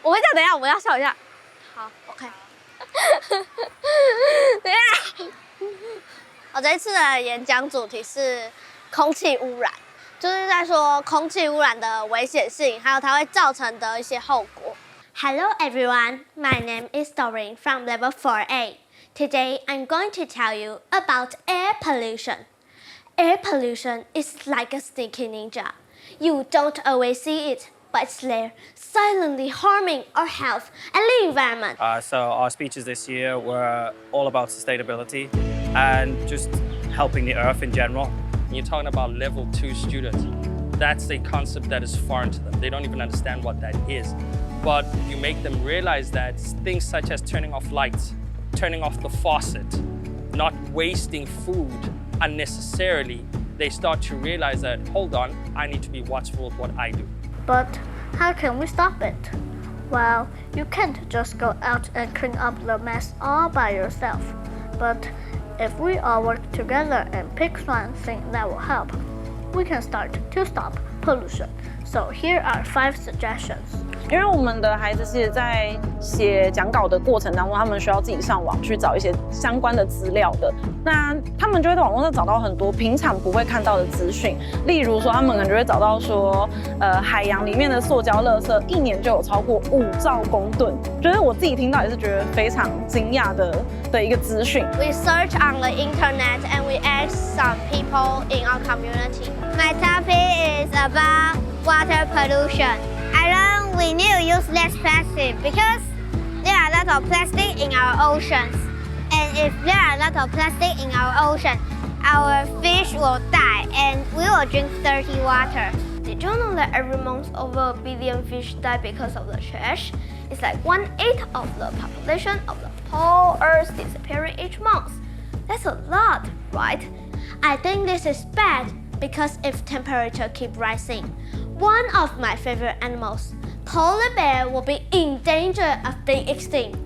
我会讲，等一下我们要笑一下。好 ，OK。等一下，我这一次的演讲主题是空气污染，就是在说空气污染的危险性，还有它会造成的一些后果。Hello everyone, my name is Doreen from Level 4A. Today I'm going to tell you about air pollution. Air pollution is like a sneaky ninja. You don't always see it, but it's there, silently harming our health and the environment. So our speeches this year were all about sustainability and just helping the earth in general. You're talking about level 2 students. That's a concept that is foreign to them. They don't even understand what that is. But you make them realize that things such as turning off lights, turning off the faucet, not wasting food unnecessarily, they start to realize that, hold on, I need to be watchful of what I do. But how can we stop it? Well, you can't just go out and clean up the mess all by yourself. But if we all work together and pick one thing that will help, we can start to stop pollution. So here are 5 suggestions. 因为我们的孩子其实在写讲稿的过程当中，他们需要自己上网去找一些相关的资料的。那他们就会在网络上找到很多平常不会看到的资讯，例如说，他们可能就会找到说，海洋里面的塑胶垃圾1年就有超过5兆公吨，觉得我自己听到也是觉得非常惊讶的一个资讯。We search on the internet and we ask some people in our community. My topic is about water pollution. I learned we need to use less plastic because there are a lot of plastic in our oceans. And if there are a lot of plastic in our ocean, our fish will die and we will drink dirty water. Did you know that every month over 1 billion fish die because of the trash? It's like 1/8 of the population of the whole Earth disappearing each month. That's a lot, right? I think this is bad because if temperature keep rising, one of my favorite animals, polar bear, will be in danger of being extinct.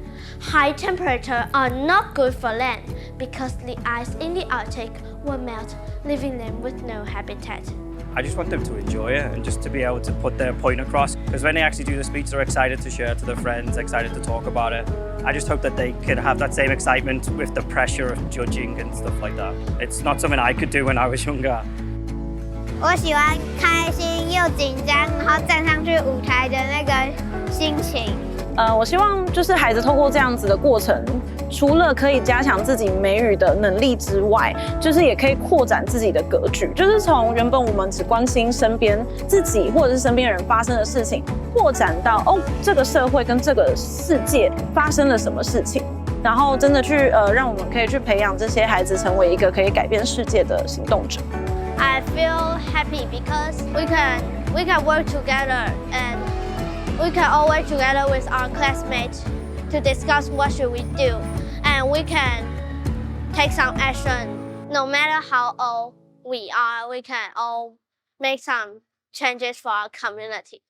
High temperatures are not good for land because the ice in the Arctic will melt, leaving them with no habitat. I just want them to enjoy it and just to be able to put their point across. Because when they actually do the speech, they're excited to share to their friends, excited to talk about it. I just hope that they could have that same excitement with the pressure of judging and stuff like that. It's not something I could do when I was younger. 我喜欢开心又紧张，然后站上去舞台的那个心情。我希望就是孩子透过这样子的过程，除了可以加强自己美语的能力之外，就是也可以扩展自己的格局，就是从原本我们只关心身边自己或者是身边人发生的事情，扩展到这个社会跟这个世界发生了什么事情，然后真的去让我们可以去培养这些孩子成为一个可以改变世界的行动者。I feel happy because we can work together and we can all work together with our classmates to discuss what should we do, and we can take some action. No matter how old we are, we can all make some changes for our community.